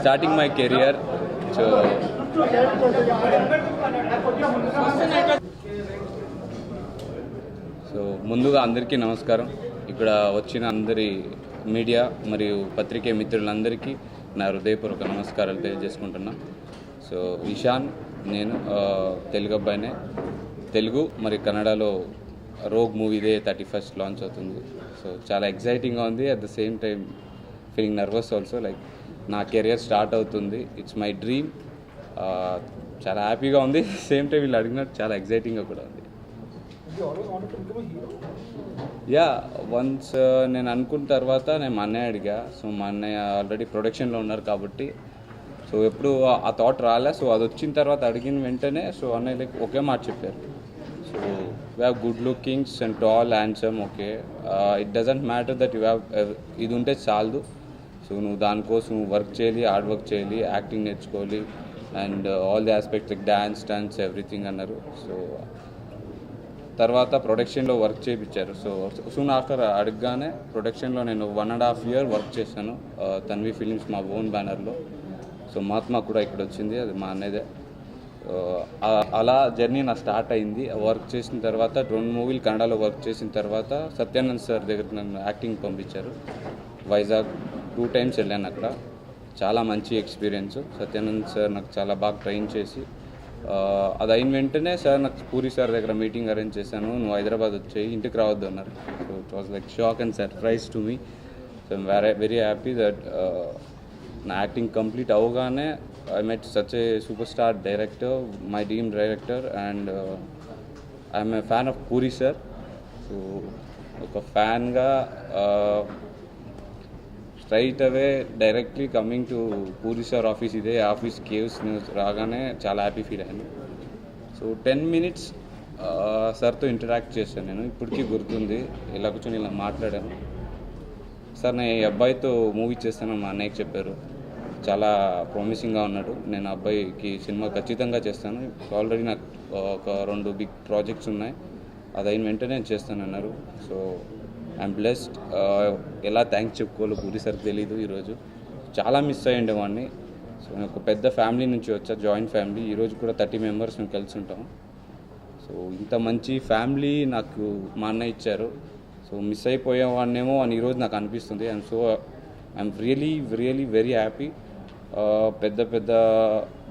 starting my career. So ముందుగా అందరికీ నమస్కారం. ఇక్కడ వచ్చిన అందరి మీడియా మరియు పత్రికే మిత్రులందరికీ నా హృదయపూర్వక నమస్కారాలు తెలియజేసుకుంటున్నా. సో ఇషాన్, నేను తెలుగు అబ్బాయినే. తెలుగు మరి కన్నడలో రోగ్ మూవీ ఇదే 31st లాంచ్ అవుతుంది. సో చాలా ఎక్సైటింగ్గా ఉంది. At the same time feeling nervous also. Like నా కెరియర్ స్టార్ట్ అవుతుంది. It's my dream. చాలా హ్యాపీగా ఉంది. సేమ్ టైం వీళ్ళు అడిగినట్టు చాలా ఎక్సైటింగ్గా కూడా ఉంది. యా, వన్స్ నేను అనుకున్న తర్వాత నేను మా అన్నయ్య అడిగా. సో మా అన్నయ్య ఆల్రెడీ ప్రొడక్షన్లో ఉన్నారు కాబట్టి సో ఎప్పుడు ఆ థాట్ రాలే. సో అది వచ్చిన తర్వాత అడిగిన వెంటనే సో అన్నయ్య లైక్ ఒకే మాట చెప్పారు. So you have good lookings and tall handsome. Okay, it doesn't matter that you have ఇది ఉంటే చాలదు. సో నువ్వు దానికోసం వర్క్ చేయాలి, హార్డ్ వర్క్ చేయాలి, యాక్టింగ్ నేర్చుకోవాలి and all the aspects like dance everything అన్నారు. సో తర్వాత ప్రొడక్షన్లో వర్క్ చేయించారు. సో సూన్ ఆఫ్టర్ అడగగానే ప్రొడక్షన్లో నేను 1.5 year వర్క్ చేశాను. తన్వి ఫిలిమ్స్ మా ఓన్ బ్యానర్లో. సో మహాత్మా కూడా ఇక్కడ వచ్చింది, అది మా అన్నదే. అలా జర్నీ నా స్టార్ట్ అయింది. వర్క్ చేసిన తర్వాత 2 మూవీలు కన్నడలో వర్క్ చేసిన తర్వాత సత్యానంద్ సార్ దగ్గర నన్ను యాక్టింగ్ పంపించారు. వైజాగ్ 2 times వెళ్ళాను. అక్కడ చాలా మంచి ఎక్స్పీరియన్స్. సత్యానంద్ సార్ నాకు చాలా బాగా ట్రైన్ చేసి అది అయిన వెంటనే సార్ నాకు పూరి సార్ దగ్గర మీటింగ్ అరేంజ్ చేశాను. నువ్వు హైదరాబాద్ వచ్చేయి, ఇంటికి రావద్దు అన్నారు. So it was like shock and surprise to me. So I'm very happy that నా యాక్టింగ్ కంప్లీట్ అవగానే I met such a super star director, my dream director, and I'm a fan of Puri sir. So ఒక ఫ్యాన్గా straight away directly coming to Puri sir office, ఇదే office కేవ్స్ news రాగానే చాలా happy feel అయ్యాను. So 10 minutes సార్తో interact చేశాను. నేను ఇప్పటికీ గుర్తుంది. ఇలా కూర్చొని ఇలా మాట్లాడాను. సార్ నేను ఈ అబ్బాయితో మూవీ చేస్తాను మా అన్నయ్యకి చెప్పారు. చాలా ప్రామిసింగ్గా ఉన్నాడు. నేను అబ్బాయికి సినిమా ఖచ్చితంగా చేస్తాను. ఆల్రెడీ నాకు ఒక 2 బిగ్ ప్రాజెక్ట్స్ ఉన్నాయి. అది అయిన వెంటనే నేను చేస్తానన్నారు. So I'm blessed. ఎలా థ్యాంక్స్ చెప్పుకోవాలో పూరి సార్ తెలీదు. ఈరోజు చాలా మిస్ అయ్యండి వాడిని. సో నేను ఒక పెద్ద ఫ్యామిలీ నుంచి వచ్చా, జాయింట్ ఫ్యామిలీ. ఈరోజు కూడా 30 members మేము కలిసి ఉంటాం. సో ఇంత మంచి ఫ్యామిలీ నాకు మా అన్నయ్య ఇచ్చారు. సో మిస్ అయిపోయేవాడినేమో అని ఈరోజు నాకు అనిపిస్తుంది. And so I'm really very happy. పెద్ద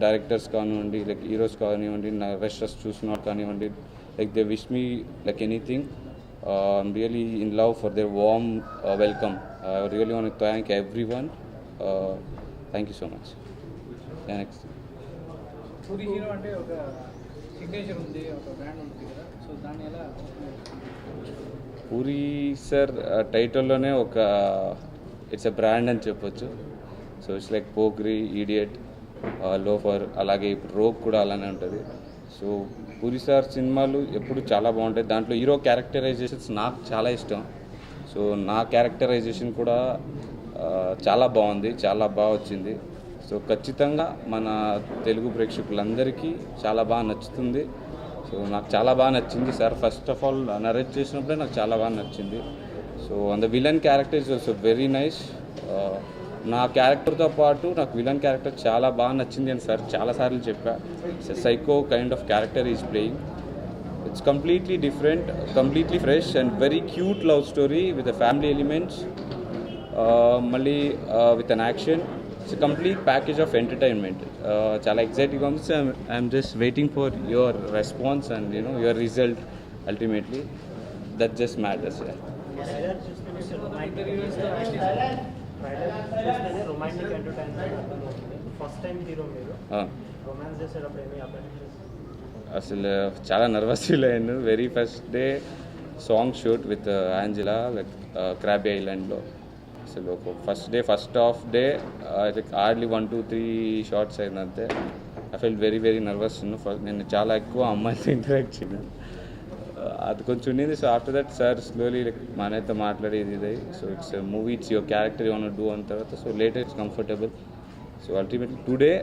డైరెక్టర్స్ కానివ్వండి, లైక్ హీరోస్ కానివ్వండి, నా రెస్టర్స్ చూసిన కానివ్వండి, like they wish me like anything. I'm really in love for their warm welcome. I really want to thank everyone. Thank you so much. Yeah, next. Puri hero అంటే ఒక signature ఉంది, ఒక brand ఉంది కదా. సో దాన్ని ఎలా? పూరి సార్ టైటిల్లోనే ఒక it's a brand అని చెప్పొచ్చు. So it's like Pokiri, idiot, loafer, అలాగే ఇప్పుడు రోగ్ కూడా అలానే ఉంటుంది. సో పూరి సార్ సినిమాలు ఎప్పుడు చాలా బాగుంటాయి. దాంట్లో హీరో క్యారెక్టరైజేషన్స్ నాకు చాలా ఇష్టం. సో నా క్యారెక్టరైజేషన్ కూడా చాలా బాగుంది, చాలా బాగా వచ్చింది. సో ఖచ్చితంగా మన తెలుగు ప్రేక్షకులందరికీ చాలా బాగా నచ్చుతుంది. సో నాకు చాలా బాగా నచ్చింది sir. First of all narrate చేసినప్పుడే నాకు చాలా బాగా నచ్చింది. So and the villain character is also very nice. నా క్యారెక్టర్తో పాటు నాకు విలన్ క్యారెక్టర్ చాలా బాగా నచ్చింది అని సార్ చాలాసార్లు చెప్పా. Psycho kind of character is playing. It's completely different, completely fresh and very cute love story with the family elements, మళ్ళీ with an action. It's complete package of entertainment. చాలా ఎక్సైటింగ్గా ఉంది. So I'm just waiting for your response and your result. Ultimately that just matters. Romantic entertainment first time hero మీరు romance చేసేటప్పుడు ఏమీ అసలు చాలా nervous feel అయ్యాను. Very first day song shoot with యాంజలా like Krabi ఐలాండ్లో. అసలు ఒక first half day hardly 1, 2, 3 shots అయిందంతే. I feel very nervous. నేను చాలా ఎక్కువ అమ్మాయిలతో ఇంటరాక్ట్ చేయను, అది కొంచెం ఉండింది. So after that sir slowly like మనైతే మాట్లాడేది ఇది. So it's movie, it's your character you want do అన్న తర్వాత so later it's comfortable. So ultimately today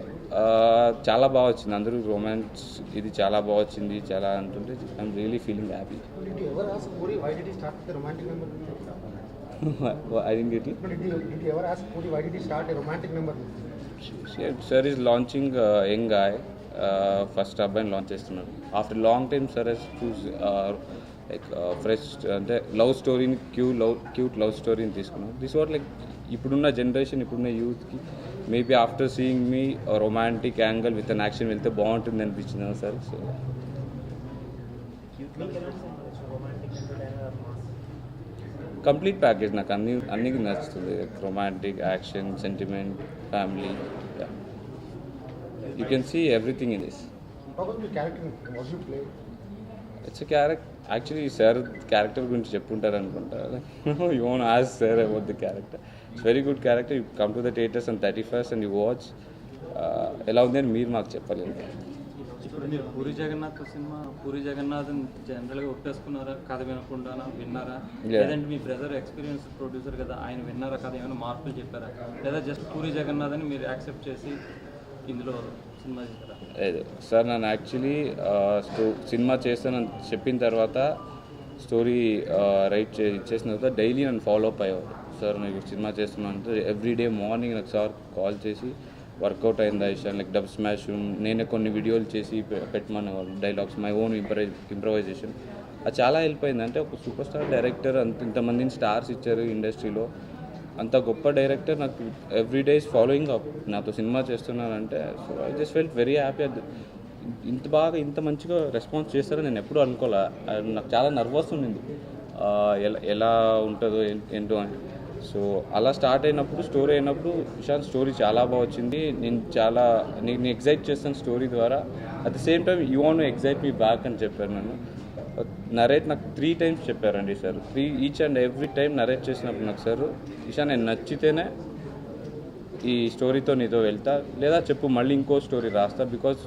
చాలా బాగా వచ్చింది. అందరూ రొమాన్స్ ఇది చాలా బాగా వచ్చింది చాలా అంటుంటే I'm really feeling happy. I didn't get it. Did you ever ask Puri why did he start a romantic number? Sir is launching young guy, first అబ్బాయిని లాంచ్ చేస్తున్నారు. After long time sir he's choose like fresh అంటే love స్టోరీని cute love స్టోరీని తీసుకున్నాం. This what like ఇప్పుడున్న generation, ఇప్పుడున్న యూత్కి maybe after seeing me romantic angle with an action వెళ్తే బాగుంటుంది అనిపించింది sir. So romantic entertainer mass complete package నాకు అన్ని నచ్చుతుంది. Romantic, action, sentiment, family, you can see everything in this. How was the character? Was you play? It's character actually sir character గురించి చెప్పుంటారు అనుకుంటా. You want ask sir about the character. It's very good character. You come to the theatres and 31st and you watch. ఎలా ఉంది అని మీరు మాకు చెప్పలేదు. ఇప్పుడు మీరు పూరి జగన్నాథ్ సినిమా, పూరి జగన్నాథ్ జనరల్గా ఒట్టేసుకున్నారా కథ వినకుండా విన్నారా? లేదంటే మీ బ్రదర్ ఎక్స్పీరియన్స్ ప్రొడ్యూసర్ కదా, ఆయన విన్నారా కథ, ఏమైనా మార్పులు చెప్పారా? లేదా జస్ట్ పూరి జగన్నాథ్ అని మీరు యాక్సెప్ట్ చేసి ఇందులో సినిమా చేశారా? లేదు సార్, నన్ను యాక్చువల్లీ సినిమా చేస్తానని చెప్పిన తర్వాత స్టోరీ రైట్ ఇచ్చేసిన తర్వాత డైలీ నన్ను ఫాలో అప్ అయ్యేవారు. సార్ నేను సినిమా చేస్తున్నాను అంటే ఎవ్రీడే మార్నింగ్ నాకు సార్ కాల్ చేసి వర్కౌట్ అయిందా ఇషాన్, లైక్ డబ్ స్మాష్, నేనే కొన్ని వీడియోలు చేసి పెట్టమనేవాళ్ళు, డైలాగ్స్, మై ఓన్ ఇంప్రవైజేషన్. అది చాలా హెల్ప్ అయింది. అంటే ఒక సూపర్ స్టార్ డైరెక్టర్ ఇంతమందిని స్టార్స్ ఇచ్చారు ఇండస్ట్రీలో, అంత గొప్ప డైరెక్టర్ నాకు ఎవ్రీడే ఈస్ ఫాలోయింగ్ అప్, నాతో సినిమా చేస్తున్నానంటే. So I just felt very happy. ఇంత మంచిగా రెస్పాన్స్ చేస్తారని నేను ఎప్పుడూ అనుకోలే. నాకు చాలా నర్వస్ ఉండింది ఎలా ఉంటుందో ఏంటో అని. సో అలా స్టార్ట్ అయినప్పుడు, స్టోరీ అయినప్పుడు ఇషాన్ స్టోరీ చాలా బాగా వచ్చింది. నేను ఎగ్జైట్ చేస్తాను స్టోరీ ద్వారా. At the same time you want excite me back అని చెప్పారు నన్ను. నరేట్ నాకు 3 times చెప్పారండి sir. Each and every time narrate చేసినప్పుడు నాకు సార్, ఇషాన్ నేను నచ్చితేనే ఈ స్టోరీతో నీతో వెళ్తా, లేదా చెప్పు మళ్ళీ ఇంకో స్టోరీ రాస్తా, బికాజ్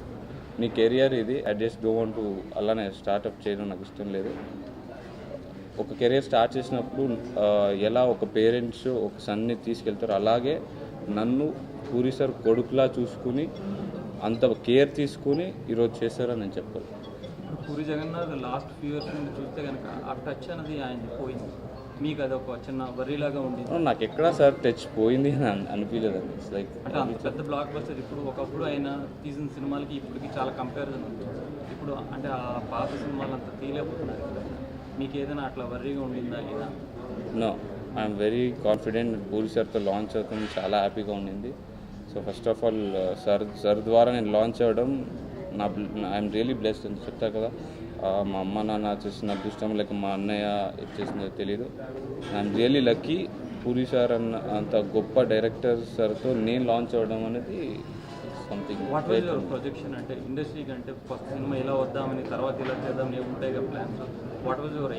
నీ కెరియర్ ఇది. I just don't want to అలానే స్టార్ట్అప్ చేయడం నాకు ఇష్టం లేదు. ఒక కెరియర్ స్టార్ట్ చేసినప్పుడు ఎలా ఒక పేరెంట్స్ ఒక సన్ని తీసుకెళ్తారో అలాగే నన్ను పూరి సార్ కొడుకులా చూసుకుని అంత కేర్ తీసుకుని ఈరోజు చేశారని నేను చెప్పాలి. Puri Jagannath last few years నుండి చూస్తే కనుక ఆ టచ్ అనేది ఆయన పోయింది. మీకు అది ఒక చిన్న వర్రీలాగా ఉండేది. నాకు ఎక్కడా సార్ టచ్ పోయింది అని అనిపించలేదు. లైక్ అంటే అంత పెద్ద బ్లాక్ బస్టర్ ఇప్పుడు ఒకప్పుడు ఆయన తీసిన సినిమాలకి ఇప్పటికి చాలా కంపారిజన్ ఉంది. ఇప్పుడు అంటే ఆ పాత సినిమాలు అంత తీయలేకపోతున్నారు. మీకు ఏదైనా అట్లా వర్రీగా ఉండిందా లేదా? No, I'm very confident. Puri సార్తో లాంచ్ అవుతుంది, చాలా హ్యాపీగా ఉండింది. So first of all sir ద్వారా నేను లాంచ్ అవ్వడం ఐఎమ్ రియలీ బ్లెస్డ్ అని చెప్తారు కదా. మా అమ్మ నాన్న చేసిన అదృష్టం లేక మా అన్నయ్య చేసిందో తెలీదు. I'm really lucky. Puri sir అంత గొప్ప డైరెక్టర్ సార్తో నేను లాంచ్ అవ్వడం అనేది something. What was your projection? అంటే ఇండస్ట్రీకి అంటే ఫస్ట్ సినిమా ఇలా వద్దామని, తర్వాత ఇలా చేద్దామని ఉంటాయి కదా ప్లాన్స్. What was your?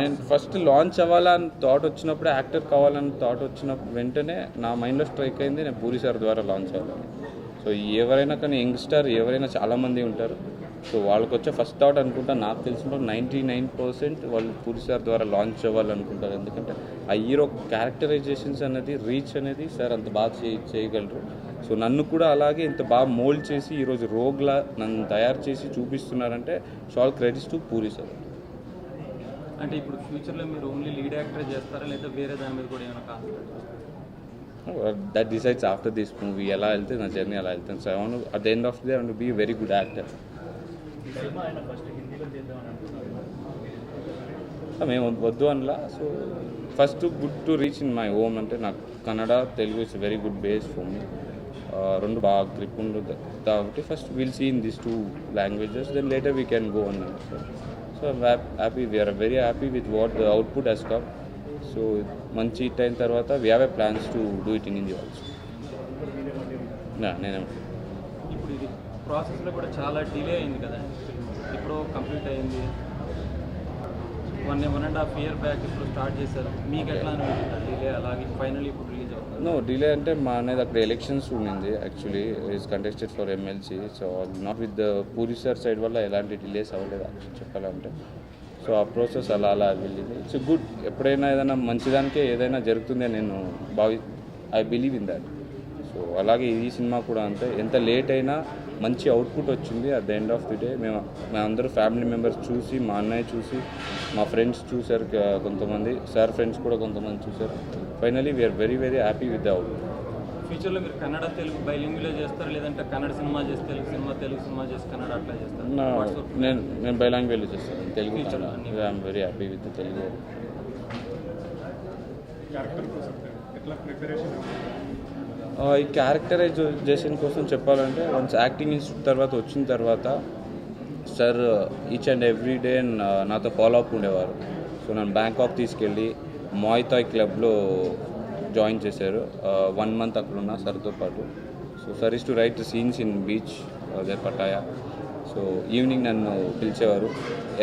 నేను ఫస్ట్ లాంచ్ అవ్వాలని థాట్ వచ్చినప్పుడు, యాక్టర్ కావాలని థాట్ వచ్చినప్పుడు వెంటనే నా మైండ్లో స్ట్రైక్ అయింది నేను పూరి సార్ ద్వారా లాంచ్ అవ్వాలని. సో ఎవరైనా కానీ యంగ్స్టర్ ఎవరైనా చాలామంది ఉంటారు. సో వాళ్ళకి వచ్చే ఫస్ట్ థాట్ అనుకుంటా, నాకు తెలిసిన 99% వాళ్ళు పూరి సార్ ద్వారా లాంచ్ అవ్వాలనుకుంటారు. ఎందుకంటే ఆ హీరో క్యారెక్టరైజేషన్స్ అనేది, రీచ్ అనేది సార్ అంత బాగా చేయగలరు. సో నన్ను కూడా అలాగే ఇంత బాగా మోల్డ్ చేసి ఈరోజు రోగ్లా నన్ను తయారు చేసి చూపిస్తున్నారంటే all credits to Puri sir. అంటే ఇప్పుడు ఫ్యూచర్లో మీరు ఓన్లీ లీడ్ యాక్టర్ చేస్తారా, లేదా వేరే దాని మీద కూడా ఏమైనా concept? That decides after this movie ఎలా వెళ్తే నా జర్నీ అలా వెళ్తాను. So I want at the end of the day I want be a very good actor. మేము వద్దు అనలా. So first good to reach in my home అంటే నాకు Kannada, Telugu it's very good base for me. రెండు బాగా grip ఉండదు కాబట్టి first will see in this 2 languages, then later we can go అన్నారు. So happy, we're very happy with what the output he's come. So మంచి hit అయిన తర్వాత we have a plans to do it in India also. నేనే ఇప్పుడు ఇది ప్రాసెస్లో కూడా చాలా డిలే అయింది కదండి. ఇప్పుడు కంప్లీట్ అయింది 1.5 year బ్యాక్, ఇప్పుడు స్టార్ట్ చేశారు. మీకు ఎట్లా అనిపించింది డిలే? అలాగే ఫైనల్లీ ఇప్పుడు రిలీజ్ అవుతుంది. నో డిలే అంటే మా అనేది అక్కడ ఎలక్షన్స్ ఉండింది. Actually is contested for MLC. So not with the puri sir side వల్ల ఎలాంటి డిలేస్ అవ్వలేదు చెప్పాలంటే. సో ఆ ప్రాసెస్ అలా వెళ్ళింది. It's good. ఎప్పుడైనా ఏదైనా మంచిదానికే ఏదైనా జరుగుతుంది అని నేను I believe in that. So అలాగే ఈ సినిమా కూడా అంతే, ఎంత లేట్ అయినా మంచి అవుట్పుట్ వచ్చింది. At the end of the day మేమందరూ ఫ్యామిలీ మెంబర్స్ చూసి, మా అన్నయ్య చూసి, మా ఫ్రెండ్స్ చూశారు, కొంతమంది సార్ ఫ్రెండ్స్ కూడా కొంతమంది చూశారు. Finally we're very very happy with the output. ఫ్యూచర్లో మీరు కన్నడ తెలుగు బైలింగ్లో చేస్తారు, లేదంటే కన్నడ సినిమా చేసి తెలుగు సినిమా చేసి కన్నడ అట్లా చేస్తారు? నేను బైలాంగ్వేజ్ చేస్తాను, Telugu I'm very happy with Telugu. ఈ క్యారెక్టరైజేషన్ కోసం చెప్పాలంటే వన్స్ యాక్టింగ్ ఇన్స్టిట్యూట్ తర్వాత వచ్చిన తర్వాత sir each and every day నాతో ఫాలో అప్ ఉండేవారు. సో నన్ను బ్యాంకాక్ తీసుకెళ్ళి మాయ్ థాయ్ క్లబ్లో జాయిన్ చేశారు. 1 month అక్కడ ఉన్నా సార్తో పాటు. So sir is to right the scenes in beach they Pattaya. So evening నన్ను పిలిచేవారు,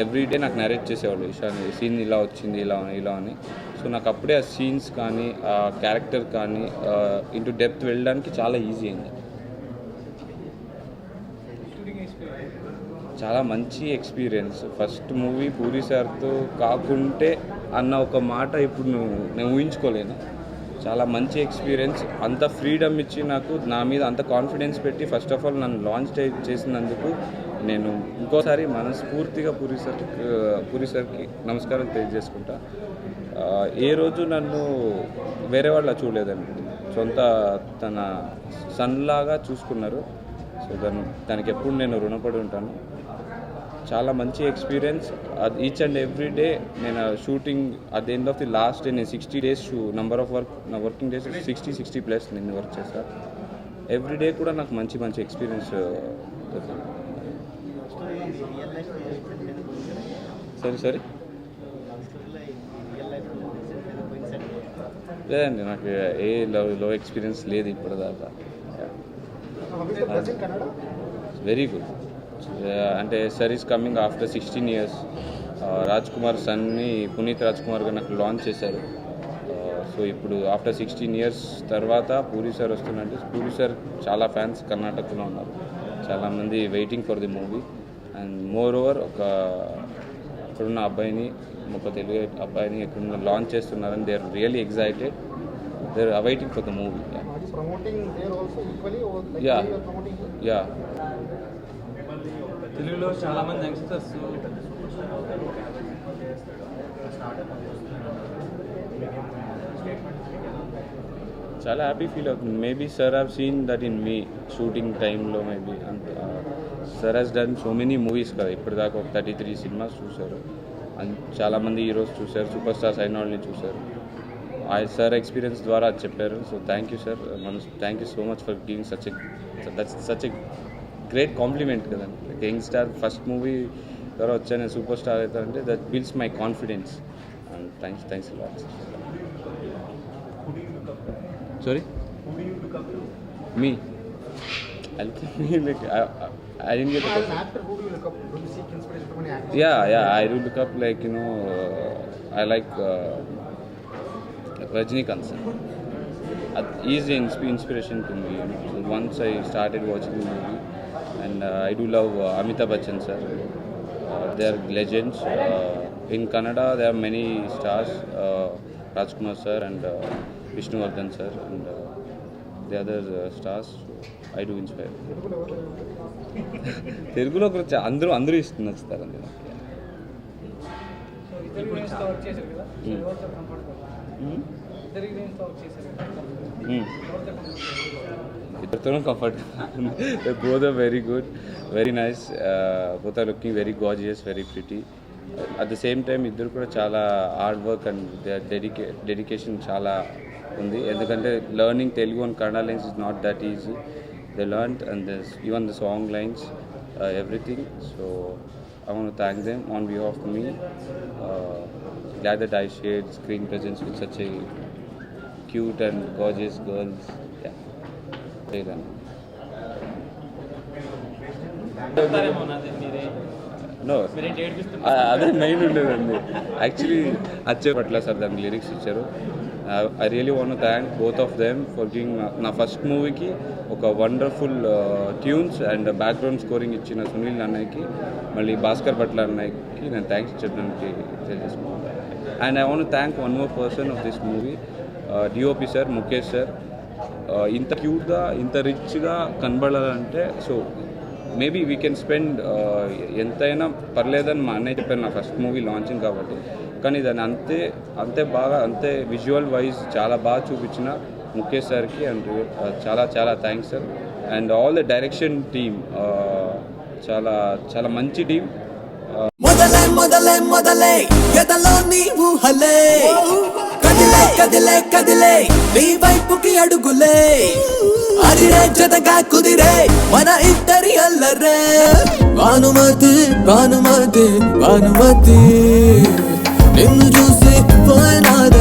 ఎవ్రీడే నాకు నరేట్ చేసేవాళ్ళు, ఇషాన్ సీన్ ఇలా వచ్చింది ఇలా అని. సో నాకు అప్పుడే ఆ సీన్స్ కానీ ఆ క్యారెక్టర్ కానీ ఇంటూ డెప్త్ వెళ్ళడానికి చాలా ఈజీ అయింది. చాలా మంచి ఎక్స్పీరియన్స్. ఫస్ట్ మూవీ పూరి సార్తో కాకుంటే అన్న ఒక మాట ఇప్పుడు నేను ఊహించుకోలేను. చాలా మంచి ఎక్స్పీరియన్స్. అంత ఫ్రీడమ్ ఇచ్చి నాకు నా మీద అంత కాన్ఫిడెన్స్ పెట్టి ఫస్ట్ ఆఫ్ ఆల్ నన్ను లాంచ్ చేసినందుకు నేను ఇంకోసారి మనస్ఫూర్తిగా పూరి సార్కి నమస్కారం తెలియజేసుకుంటా. ఏ రోజు నన్ను వేరే వాళ్ళ చూడలేదండి, సొంత తన సన్లాగా చూసుకున్నారు. సో దానికి ఎప్పుడు నేను రుణపడి ఉంటాను. చాలా మంచి experience. Each and every day నేను shooting at the end of the last day నేను 60 days నెంబర్ ఆఫ్ నా వర్కింగ్ డేస్ 60+ నేను వర్క్ చేస్తాను. ఎవ్రీ డే కూడా నాకు మంచి ఎక్స్పీరియన్స్. సరే లేదండి, నాకు ఏ లో ఎక్స్పీరియన్స్ లేదు ఇప్పటిదాకా. Very good. అంటే sir is coming after 16 years. Raj Kumar సన్ని పునీత్ రాజ్ కుమార్ గారు నాకు లాంచ్ చేశారు. సో ఇప్పుడు ఆఫ్టర్ 16 years తర్వాత పూరి సార్ వస్తున్నట్టు. పూరి సార్ చాలా ఫ్యాన్స్ కర్ణాటకలో ఉన్నారు, చాలామంది waiting for the movie. And moreover అక్కడున్న అబ్బాయిని, ఒక తెలుగు అబ్బాయిని ఎక్కడున్న లాంచ్ చేస్తున్నారని they are really excited. They are awaiting for the movie. Yeah తెలుగులో చాలామంది యంగ్స్టర్స్ చాలా హ్యాపీ ఫీల్ అవుతుంది. Maybe sir have seen that in మీ షూటింగ్ టైంలో. మేబీ అంత sir has done so many movies కదా, ఇప్పటిదాకా ఒక 33 cinemas చూశారు. చాలామంది హీరోస్ చూశారు, సూపర్ స్టార్స్ అయిన వాళ్ళని చూశారు. ఆ సార్ ఎక్స్పీరియన్స్ ద్వారా అది చెప్పారు. So thank you sir, thank you so much for giving such a great compliment కదండి. Like young star first movie ద్వారా వచ్చా నేను సూపర్ స్టార్ అవుతానంటే that builds my confidence. And thanks lot. Sorry? Who do you look up to? Me? I didn't get the As an question. actor, who do you look up to? Do you seek inspiration from any actor? Yeah, I do look up like, I like Rajinikanth sir. He is an inspiration to me. So once I started watching the movie, and I do love Amitabh Bachchan sir. They are legends. In Kannada, there are many stars. Rajkumar sir and Vishnuvardhan sir and the other stars. So I do inspire. తెలుగులో గురించి అందరూ నచ్చుతారు అండి. So ఇద్దరు హీరోయిన్స్తో work చేశారు కదా, so ఎవరితో comfortable? ఇద్దరు హీరోయిన్స్తో వర్క్ చేశారు కదా, ఎవరితో కంఫర్టబుల్? ఇద్దరితోనూ comfort. Both are very good, very nice. Both are looking very gorgeous, very pretty. At the same time ఇద్దరు కూడా చాలా హార్డ్ వర్క్ అండ్ డెడికేషన్ చాలా ఉంది. ఎందుకంటే learning Telugu and Kannada lines is not that easy. They learned and even the song lines, everything. So I want to thank them on behalf of me. Glad that I shared screen presence with such a cute and gorgeous girls. Yeah. Say that. No, అదే main ఉండేదండి. Actually పట్ల sir దానికి lyrics ఇచ్చారు. I really want to thank both of them for giving నా first మూవీకి ఒక wonderful tunes and background scoring ఇచ్చిన సునీల్ అన్నయ్యకి, మళ్ళీ భాస్కర్ భట్ల అన్నయ్యకి నేను థ్యాంక్స్ చెప్పడానికి తెలియజేసుకుంటాను. And I want to thank one more person of this movie, DOP sir, Mukesh sir. ఇంత క్యూట్గా ఇంత రిచ్గా కనబడాలంటే so maybe we can spend ఎంతైనా పర్లేదని మా అన్నయ్య చెప్పారు నా ఫస్ట్ మూవీ లాంచింగ్ కాబట్టి. కానీ దాన్ని అంతే బాగా, అంతే విజువల్ వైజ్ చాలా బాగా చూపించిన ముఖేష్ సార్కి అండ్ చాలా చాలా thanks sir. And all the direction team చాలా చాలా మంచి టీం. మొదలే మొదలే మొదలే ఎదలో నీ ఊహలే కదిలే కదిలే కదిలే నీ వైపుకి అడుగులే అరిరే జతగా కుదిరే మన ఇద్దరి అల్లరే భానుమతి భానుమతి భానుమతి నిన్ను చూసి పోయినాదే